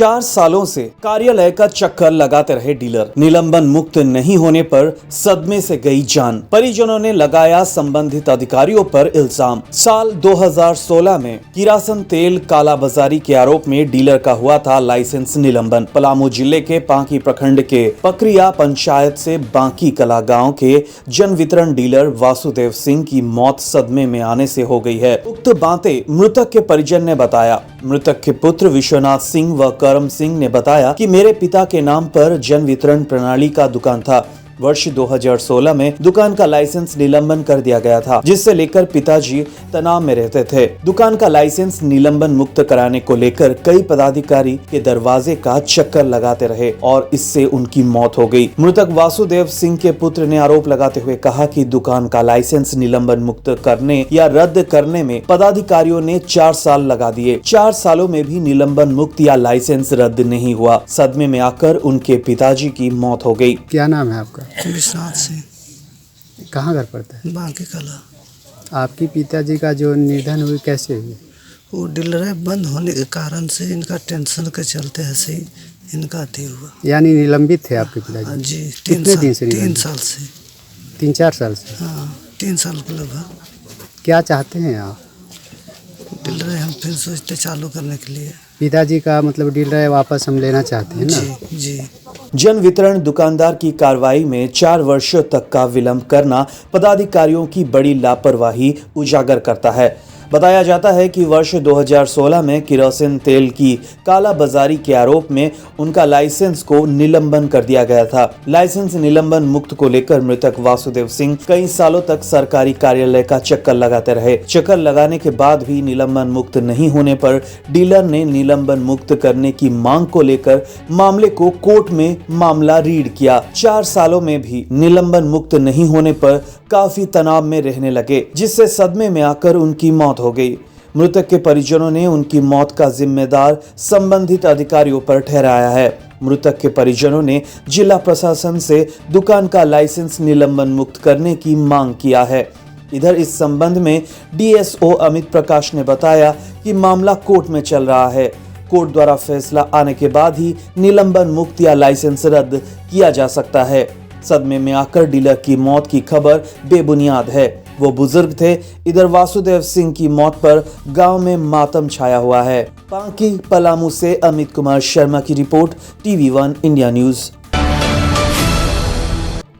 4 सालों से कार्यालय का चक्कर लगाते रहे डीलर। निलंबन मुक्त नहीं होने पर सदमे से गई जान। परिजनों ने लगाया संबंधित अधिकारियों पर इल्जाम। साल 2016 में किरासन तेल कालाबाजारी के आरोप में डीलर का हुआ था लाइसेंस निलंबन। पलामू जिले के पांकी प्रखंड के पकरिया पंचायत से बांकी कला गांव के जन वितरण डीलर वासुदेव सिंह की मौत सदमे में आने से हो गई है। उक्त बातें मृतक के परिजन ने बताया। मृतक के पुत्र विश्वनाथ सिंह व करम सिंह ने बताया कि मेरे पिता के नाम पर जन वितरण प्रणाली का दुकान था। वर्ष 2016 में दुकान का लाइसेंस निलंबन कर दिया गया था, जिससे लेकर पिताजी तनाव में रहते थे। दुकान का लाइसेंस निलंबन मुक्त कराने को लेकर कई पदाधिकारी के दरवाजे का चक्कर लगाते रहे और इससे उनकी मौत हो गई। मृतक वासुदेव सिंह के पुत्र ने आरोप लगाते हुए कहा कि दुकान का लाइसेंस निलंबन मुक्त करने या रद्द करने में पदाधिकारियों ने 4 साल लगा दिए। 4 सालों में भी निलंबन मुक्त या लाइसेंस रद्द नहीं हुआ। सदमे में आकर उनके पिताजी की मौत हो गई। क्या नाम है आपका? विश्वनाथ सिंह। कहाँ घर पड़ता है? बांकी कला। आपकी पिताजी का जो निधन हुई कैसे हुई? वो डीलर बंद होने के कारण से इनका टेंशन के चलते ऐसे ही इनका अति हुआ। यानी निलंबित थे आपके पिताजी? जी, कितने दिन से? 3 साल से। 3-4 साल से? हाँ, 3 साल के लगभग। क्या चाहते हैं आप? डीलर हम फिर सोचते चालू करने के लिए। पिताजी का मतलब डीलर वापस हम लेना चाहते हैं ना? जी जी। जन वितरण दुकानदार की कार्रवाई में 4 वर्षों तक का विलंब करना पदाधिकारियों की बड़ी लापरवाही उजागर करता है। बताया जाता है कि वर्ष 2016 में किरोसिन तेल की कालाबाजारी के आरोप में उनका लाइसेंस को निलंबन कर दिया गया था। लाइसेंस निलंबन मुक्त को लेकर मृतक वासुदेव सिंह कई सालों तक सरकारी कार्यालय का चक्कर लगाते रहे। चक्कर लगाने के बाद भी निलंबन मुक्त नहीं होने पर डीलर ने निलंबन मुक्त करने की मांग को लेकर मामले को कोर्ट में मामला रीड किया। 4 सालों में भी निलंबन मुक्त नहीं होने पर काफी तनाव में रहने लगे, जिससे सदमे में आकर उनकी मौत हो गई। मृतक के परिजनों ने उनकी मौत का जिम्मेदार संबंधित अधिकारियों पर ठहराया है। मृतक के परिजनों ने जिला प्रशासन से दुकान का लाइसेंस निलंबन मुक्त करने की मांग किया है। इधर इस संबंध में डीएसओ अमित प्रकाश ने बताया कि मामला कोर्ट में चल रहा है। कोर्ट द्वारा फैसला आने के बाद ही निलंबन मुक्त या लाइसेंस रद्द किया जा सकता है। सदमे में आकर डीलर की मौत की खबर बेबुनियाद है। वो बुजुर्ग थे। इधर वासुदेव सिंह की मौत पर गांव में मातम छाया हुआ है। पांकी पलामू से अमित कुमार शर्मा की रिपोर्ट, TV1 इंडिया न्यूज।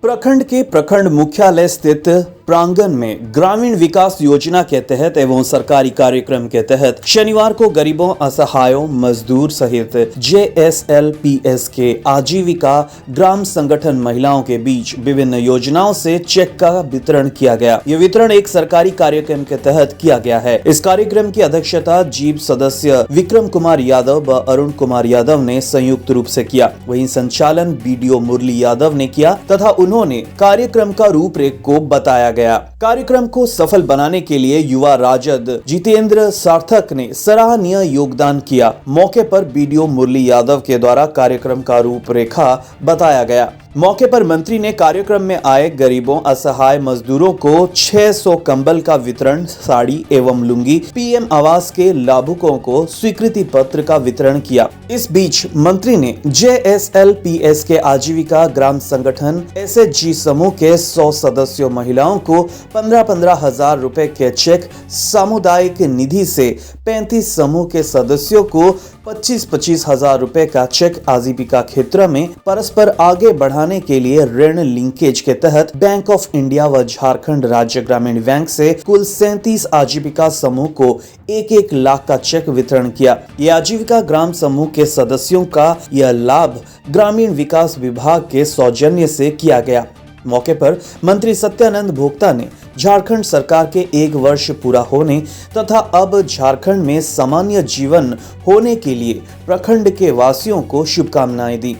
प्रखंड के प्रखंड मुख्यालय स्थित प्रांगण में ग्रामीण विकास योजना के तहत एवं सरकारी कार्यक्रम के तहत शनिवार को गरीबों, असहायों, मजदूर सहित JSLPS के आजीविका ग्राम संगठन महिलाओं के बीच विभिन्न योजनाओं से चेक का वितरण किया गया। ये वितरण एक सरकारी कार्यक्रम के तहत किया गया है। इस कार्यक्रम की अध्यक्षता जीप सदस्य विक्रम कुमार यादव व अरुण कुमार यादव ने संयुक्त रूप से किया। वहीं संचालन BDO मुरली यादव ने किया तथा उन्होंने कार्यक्रम का रूपरेख को बताया। कार्यक्रम को सफल बनाने के लिए युवा राजद जितेंद्र सार्थक ने सराहनीय योगदान किया। मौके पर BDO मुरली यादव के द्वारा कार्यक्रम का रूपरेखा बताया गया। मौके पर मंत्री ने कार्यक्रम में आए गरीबों, असहाय मजदूरों को 600 कंबल का वितरण, साड़ी एवं लुंगी, PM आवास के लाभुकों को स्वीकृति पत्र का वितरण किया। इस बीच मंत्री ने JSLPS के आजीविका ग्राम संगठन SHG समूह के 100 सदस्यों महिलाओं को 15-15 हजार रुपए के चेक, सामुदायिक निधि से 35 समूह के सदस्यों को 25-25 हजार रुपए का चेक, आजीविका क्षेत्र में परस्पर आगे बढ़ाने के लिए ऋण लिंकेज के तहत बैंक ऑफ इंडिया व झारखंड राज्य ग्रामीण बैंक से कुल 37 आजीविका समूह को 1-1 लाख का चेक वितरण किया। ये आजीविका ग्राम समूह के सदस्यों का यह लाभ ग्रामीण विकास विभाग के सौजन्य से किया गया। मौके पर मंत्री सत्यानंद भोक्ता ने झारखंड सरकार के 1 वर्ष पूरा होने तथा अब झारखंड में सामान्य जीवन होने के लिए प्रखंड के वासियों को शुभकामनाएं दी।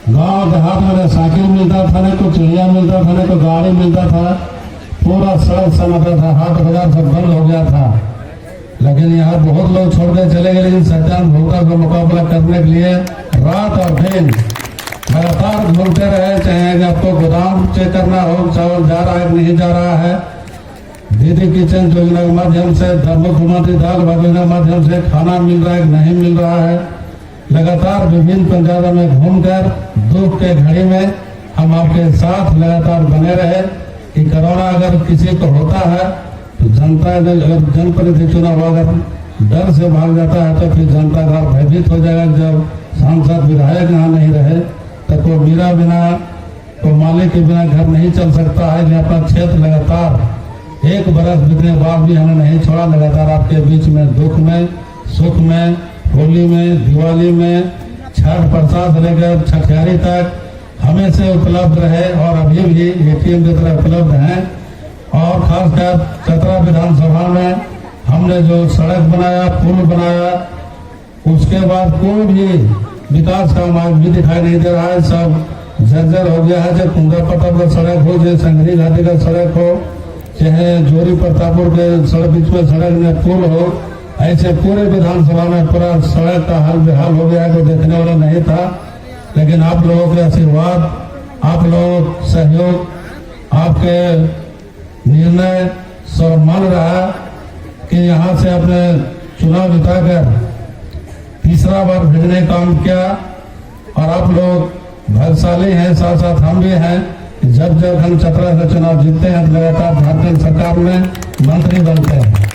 गाँव देहात में साइकिल मिलता था, नहीं तो चिड़िया मिलता था, नहीं तो गाड़ी मिलता था, पूरा सड़क समझता था, हाट बाजार सब बंद हो गया था। लेकिन यहाँ बहुत लोग छोड़ के चले गए। लेकिन सत्यानंद भोक्ता का मुकाबला करने के लिए रात और दिन लगातार घूमते रहे। चाहे आपको गोदाम चेक करना हो, चावल जा रहा है नहीं जा रहा है, दीदी किचन योजना के माध्यम से, मुख्यमंत्री दाल योजना के माध्यम से खाना मिल रहा है नहीं मिल रहा है, लगातार विभिन्न पंचायतों में घूमकर दुख के घड़ी में हम आपके साथ लगातार बने रहे कि कोरोना अगर किसी को होता है तो जनता अगर जनप्रतिनिधि चुनाव अगर डर से भाग जाता है तो फिर जनता का भयभीत हो जाएगा। जब सांसद विधायक यहाँ नहीं रहे तो कोई मेरा बिना कोई मालिक के बिना घर नहीं चल सकता है। इसलिए अपना क्षेत्र लगातार 1 बरस बीतने के बाद भी हमने नहीं छोड़ा। लगातार आपके बीच में दुख में सुख में होली में दिवाली में छठ प्रसाद से लेकर छठियारी तक हमेशा उपलब्ध रहे और अभी भी ATM की तरह उपलब्ध हैं। और खासकर चतरा विधानसभा में हमने जो सड़क बनाया पुल बनाया उसके बाद कोई भी विकास का मार्ग भी दिखाई नहीं दे रहा है। सब जर्जर हो गया है। चाहे कुंगा पत्थर का सड़क हो, चाहे संगरी घाटी का सड़क हो, चाहे जोरी प्रतापपुर के सड़क बीच में सड़क में पुल हो, ऐसे पूरे विधानसभा में पूरा सड़क का हाल बेहाल हो गया है। कोई देखने वाला नहीं था। लेकिन आप लोगों के आशीर्वाद, आप लोगों का सहयोग, आपके निर्णय सब मान रहा कि यहाँ से अपने चुनाव जिताकर तीसरा बार भेजने का काम किया। और आप लोग भाग्यशाली हैं, साथ साथ हम भी हैं। जब जब हम चतरा से चुनाव जीतते हैं तो लगातार झारखंड सरकार में मंत्री बनते हैं।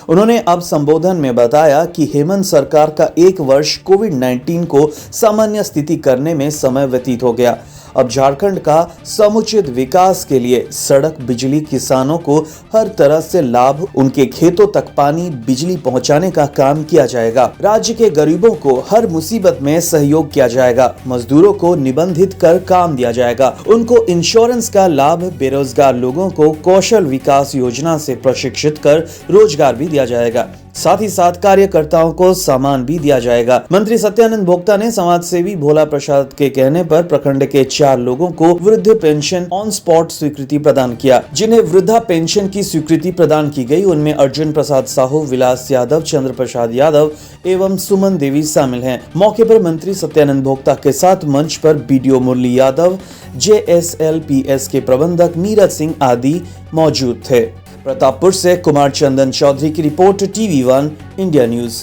उन्होंने अब संबोधन में बताया कि हेमंत सरकार का 1 वर्ष कोविड-19 को सामान्य स्थिति करने में समय व्यतीत हो गया। अब झारखंड का समुचित विकास के लिए सड़क, बिजली, किसानों को हर तरह से लाभ, उनके खेतों तक पानी, बिजली पहुंचाने का काम किया जाएगा। राज्य के गरीबों को हर मुसीबत में सहयोग किया जाएगा। मजदूरों को निबंधित कर काम दिया जाएगा। उनको इंश्योरेंस का लाभ, बेरोजगार लोगों को कौशल विकास योजना से प्रशिक्षित कर रोजगार भी दिया जाएगा। साथ ही साथ कार्यकर्ताओं को सामान भी दिया जाएगा। मंत्री सत्यानंद भोक्ता ने समाज सेवी भोला प्रसाद के कहने पर प्रखंड के 4 लोगों को वृद्ध पेंशन ऑन स्पॉट स्वीकृति प्रदान किया। जिन्हें वृद्धा पेंशन की स्वीकृति प्रदान की गई उनमें अर्जुन प्रसाद साहू, विलास यादव, चंद्र प्रसाद यादव एवं सुमन देवी शामिल हैं। मौके पर मंत्री सत्यानंद भोक्ता के साथ मंच पर BDO मुरली यादव, JSLPS के प्रबंधक नीरज सिंह आदि मौजूद थे। प्रतापपुर से कुमार चंदन चौधरी की report, TV1 India news.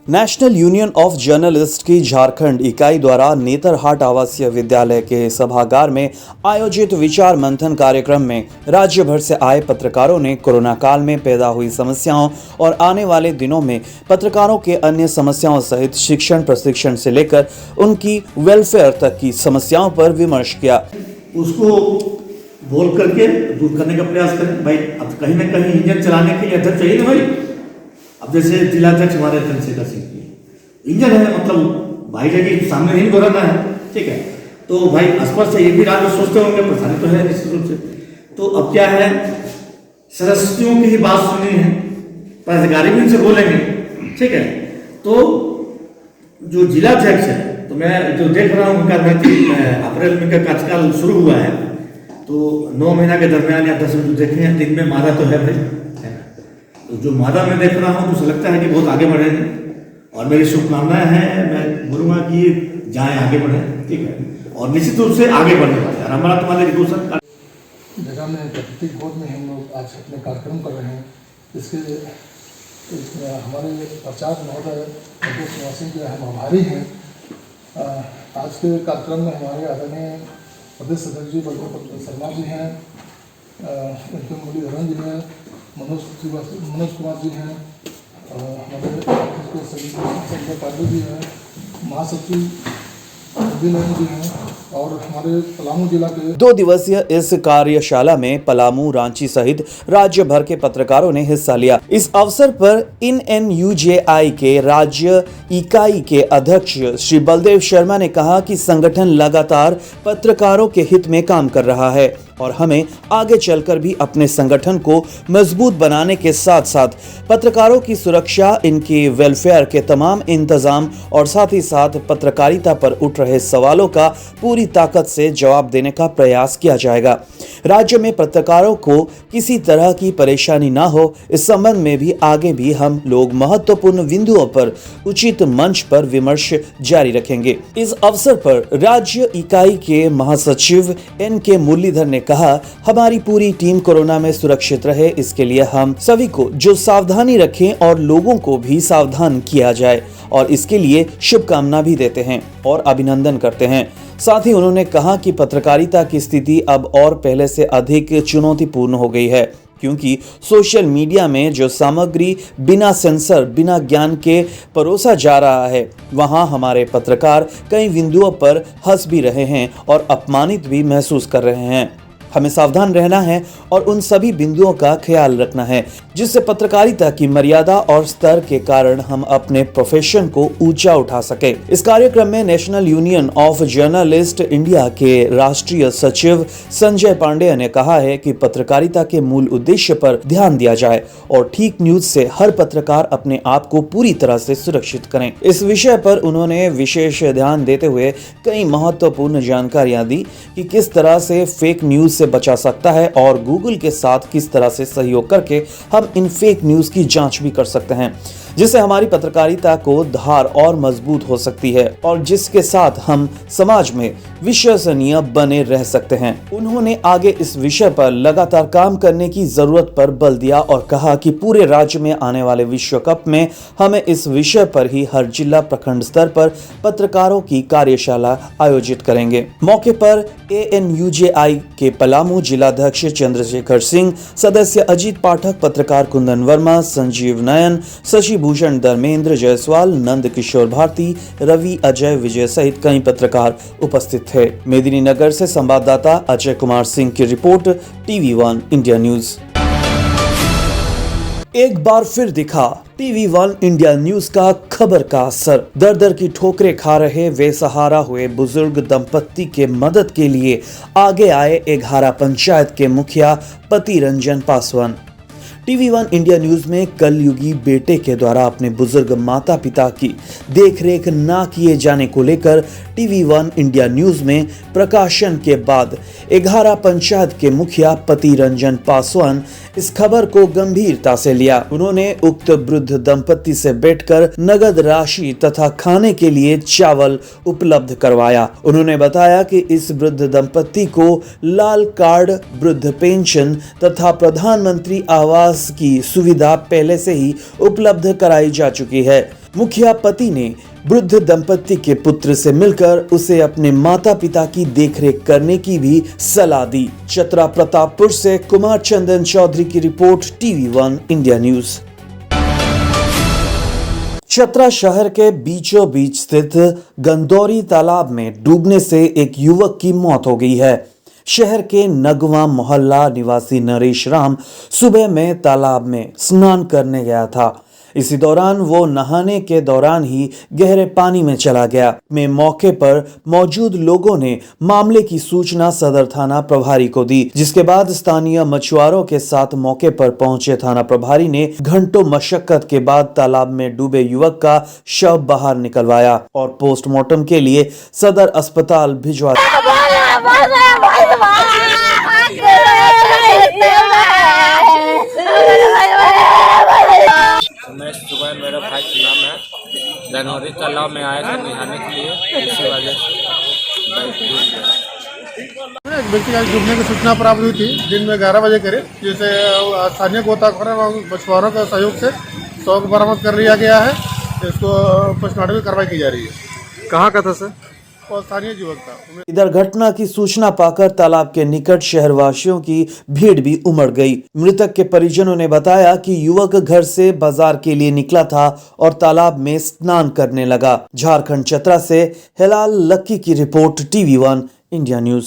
National union of journalist की झारखंड इकाई द्वारा नेतरहाट आवासीय विद्यालय के सभागार में आयोजित विचार मंथन कार्यक्रम में राज्य भर से आए पत्रकारों ने कोरोना काल में पैदा हुई समस्याओं और आने वाले दिनों में पत्रकारों के अन्य समस्याओं सहित शिक्षण, प्रशिक्षण से लेकर उनकी वेलफेयर तक की समस्याओं पर विमर्श किया। उसको बोल करके दूर करने का प्रयास करें। भाई अब कहीं ना कहीं इंजन चलाने के लिए अध्यक्ष चाहिए ना भाई। अब जैसे जिलाध्यक्ष हमारे चंद्रशेखर सिंह इंजन है, मतलब भाई जगह सामने नहीं बोलना है, ठीक है। तो भाई स्पष्ट है, ये भी राज्य सोचते होंगे, प्रधान तो है निश्चित रूप से। तो अब क्या है, सदस्यों की ही बात सुननी है, पदाधिकारी भी उनसे बोलेंगे, ठीक है। तो जो जिलाध्यक्ष है, तो मैं जो देख रहा हूँ उनका अप्रैल में का कार्यकाल शुरू हुआ है, तो 9 महीना के दरमियान या 10 जो देखे हैं, दिन में मादा तो है भाई, है ना। तो जो मादा में देख रहा हूँ तो लगता है कि बहुत आगे बढ़ेंगे और मेरी शुभकामनाएं हैं। मैं बोलूँगा कि जाएं, आगे बढ़ें, ठीक है। और निश्चित रूप से आगे बढ़ने वाले और हमारा तुम्हारे दूसरा जगह में प्रकृतिक बोध में हम लोग आज अपने कार्यक्रम कर रहे हैं। इसके हमारे प्रचार महोदय सिंह के हम आभारी हैं। आज के कार्यक्रम में हमारे आदरणीय प्रदेश अध्यक्ष जी बलदेव शर्मा जी हैं, मुरलीधरन जी हैं, मनोज कुमार जी हैं, हमारे पांडे जी हैं, महासचिव जी हैं और हमारे पलामू जिला के 2 दिवसीय इस कार्यशाला में पलामू, रांची सहित राज्य भर के पत्रकारों ने हिस्सा लिया। इस अवसर पर NNUJI के राज्य इकाई के अध्यक्ष श्री बलदेव शर्मा ने कहा कि संगठन लगातार पत्रकारों के हित में काम कर रहा है और हमें आगे चलकर भी अपने संगठन को मजबूत बनाने के साथ साथ पत्रकारों की सुरक्षा, इनके वेलफेयर के तमाम इंतजाम और साथ ही साथ पत्रकारिता पर उठ रहे सवालों का पूरी ताकत से जवाब देने का प्रयास किया जाएगा। राज्य में पत्रकारों को किसी तरह की परेशानी ना हो, इस संबंध में भी आगे भी हम लोग महत्वपूर्ण बिंदुओं पर उचित मंच पर विमर्श जारी रखेंगे। इस अवसर पर राज्य इकाई के महासचिव NK मुरलीधर ने कहा, हमारी पूरी टीम कोरोना में सुरक्षित रहे, इसके लिए हम सभी को जो सावधानी रखें और लोगों को भी सावधान किया जाए और इसके लिए शुभकामना भी देते हैं और अभिनंदन करते हैं। साथ ही उन्होंने कहा कि पत्रकारिता की स्थिति अब और पहले से अधिक चुनौतीपूर्ण हो गई है, क्योंकि सोशल मीडिया में जो सामग्री बिना सेंसर, बिना ज्ञान के परोसा जा रहा है, वहां हमारे पत्रकार कई बिंदुओं पर हंस भी रहे हैं और अपमानित भी महसूस कर रहे हैं। हमें सावधान रहना है और उन सभी बिंदुओं का ख्याल रखना है जिससे पत्रकारिता की मर्यादा और स्तर के कारण हम अपने प्रोफेशन को ऊंचा उठा सके। इस कार्यक्रम में national union of journalist India के राष्ट्रीय सचिव संजय पांडे ने कहा है कि पत्रकारिता के मूल उद्देश्य पर ध्यान दिया जाए और ठीक न्यूज से हर पत्रकार अपने आप को पूरी तरह से सुरक्षित करें। इस विषय पर उन्होंने विशेष ध्यान देते हुए कई महत्वपूर्ण जानकारियां दी कि किस तरह से फेक न्यूज से बचा सकता है और गूगल के साथ किस तरह से सहयोग करके हम इन फेक न्यूज की जांच भी कर सकते हैं, जिससे हमारी पत्रकारिता को धार और मजबूत हो सकती है और जिसके साथ हम समाज में विश्वसनीय बने रह सकते हैं। उन्होंने आगे इस विषय पर लगातार काम करने की जरूरत पर बल दिया और कहा कि पूरे राज्य में आने वाले विश्व कप में हमें इस विषय पर ही हर जिला प्रखंड स्तर पर पत्रकारों की कार्यशाला आयोजित करेंगे। मौके पर ANUJI के पलामू जिलाध्यक्ष चंद्रशेखर सिंह, सदस्य अजीत पाठक, पत्रकार कुंदन वर्मा, संजीव नयन, शशि भूषण, धर्मेंद्र जायसवाल, नंद किशोर भारती, रवि, अजय, विजय सहित कई पत्रकार उपस्थित थे। मेदिनीनगर से संवाददाता अजय कुमार सिंह की रिपोर्ट, TV1 इंडिया न्यूज। एक बार फिर दिखा TV1 इंडिया न्यूज का खबर का असर। दर दर की ठोकरें खा रहे बेसहारा हुए बुजुर्ग दंपत्ति के मदद के लिए आगे आए एघारा पंचायत के मुखिया पति Ranjan Paswan. TV1 India news में कलयुगी बेटे के द्वारा अपने बुजुर्ग माता पिता की देखरेख ना किए जाने को लेकर TV1 इंडिया न्यूज में प्रकाशन के बाद एघारा पंचायत के मुखिया पति रंजन पासवान इस खबर को गंभीरता से लिया। उन्होंने उक्त वृद्ध दंपत्ति से बैठकर नगद राशि तथा खाने के लिए चावल उपलब्ध करवाया। उन्होंने बताया कि इस वृद्ध दंपत्ति को लाल कार्ड, वृद्ध पेंशन तथा प्रधानमंत्री आवास की सुविधा पहले से ही उपलब्ध कराई जा चुकी है। मुखिया पति ने वृद्ध दंपत्ति के पुत्र से मिलकर उसे अपने माता पिता की देखरेख करने की भी सलाह दी। चतरा प्रतापपुर से कुमार चंदन चौधरी की report, TV1 India news. Chatra शहर के बीचों बीच स्थित गंदौरी तालाब में डूबने से एक युवक की मौत हो गई है। शहर के नगवा मोहल्ला निवासी नरेश राम सुबह में तालाब में स्नान करने गया था। इसी दौरान वो नहाने के दौरान ही गहरे पानी में चला गया। में मौके पर मौजूद लोगों ने मामले की सूचना सदर थाना प्रभारी को दी, जिसके बाद स्थानीय मछुआरों के साथ मौके पर पहुंचे थाना प्रभारी ने घंटों मशक्कत के बाद तालाब में डूबे युवक का शव बाहर निकलवाया और पोस्टमार्टम के लिए सदर अस्पताल भिजवा दिया। मैं सुबह, मेरा भाई का नाम है, गनौरी तालाब में आया था नहाने के लिए, इसी वजह से एक व्यक्ति का डूबने की सूचना प्राप्त हुई थी दिन में 11 बजे करीब, जिसे स्थानीय गोताखोरों और मछुआरों के सहयोग से शव बरामद कर लिया गया है। इसको पोस्टमार्टम की कार्रवाई की जा रही है। कहाँ का था सर? और स्थानीय युवक था। इधर घटना की सूचना पाकर तालाब के निकट शहरवासियों की भीड़ भी उमड़ गई। मृतक के परिजनों ने बताया कि युवक घर से बाजार के लिए निकला था और तालाब में स्नान करने लगा। झारखंड चतरा से हिलाल लक्की की रिपोर्ट, TV1 इंडिया न्यूज।